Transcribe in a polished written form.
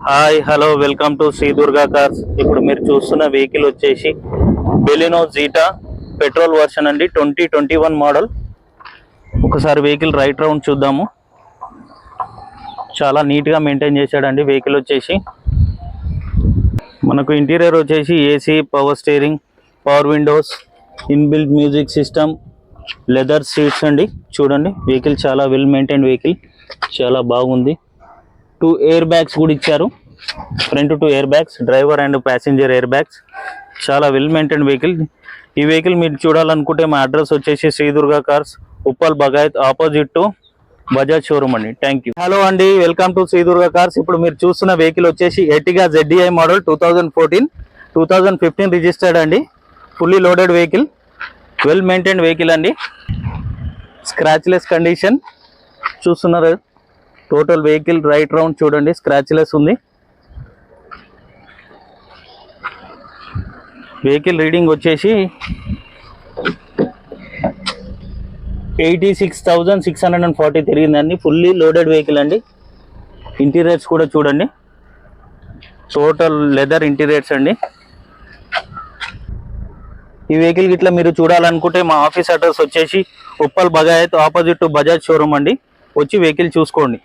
Hi hello welcome to Shri Durga cars. ఇప్పుడు మీరు చూస్తున్న వెహికల్ వచ్చేసి బెలినో జీటా పెట్రోల్ వర్షన్ అండి, 2021 మోడల్. ఒకసారి వెహికల్ రైట్ రౌండ్ చూద్దాము. చాలా నీట్గా మెయింటైన్ చేశాడండి వెహికల్ వచ్చేసి. మనకు ఇంటీరియర్ వచ్చేసి AC, power steering, power Windows, inbuilt music system, leather seats అండి. చూడండి వెహికల్ చాలా వెల్ మెయింటైన్ వెహికల్, చాలా బాగుంది. 2 ఎయిర్ బ్యాగ్స్ కూడా ఇచ్చారు. Front 2 air bags, driver and passenger air bags. చాలా వెల్ మెయింటైన్ వెహికల్. ఈ వెహికల్ మీరు చూడాలనుకుంటే మా అడ్రస్ వచ్చేసి Shri Durga cars, Uppal Bagayat, opposite to Bajaj showroom అండి. Thank you. హలో అండి, welcome to Shri Durga cars. ఇప్పుడు మీరు చూస్తున్న వెహికల్ వచ్చేసి ఎర్టిగా ZDI మోడల్ 2014, 2015 రిజిస్టర్డ్ అండి. Fully loaded vehicle, well maintain vehicle అండి. స్క్రాచ్లెస్ కండిషన్ చూస్తున్నారు. టోటల్ వెహికల్ రైట్ రౌండ్ చూడండి, స్క్రాచ్లెస్ ఉంది. వెహికల్ రీడింగ్ వచ్చేసి 86,640 తిరిగిందండి. ఫుల్లీ లోడెడ్ వెహికల్ అండి. ఇంటీరియర్స్ కూడా చూడండి, టోటల్ లెదర్ ఇంటీరియర్స్ అండి. ఈ వెహికల్ ఇట్లా మీరు చూడాలనుకుంటే మా ఆఫీస్ అడ్రస్ వచ్చేసి Uppal Bagayat, opposite to Bajaj showroom అండి. వచ్చి వెహికల్ చూసుకోండి.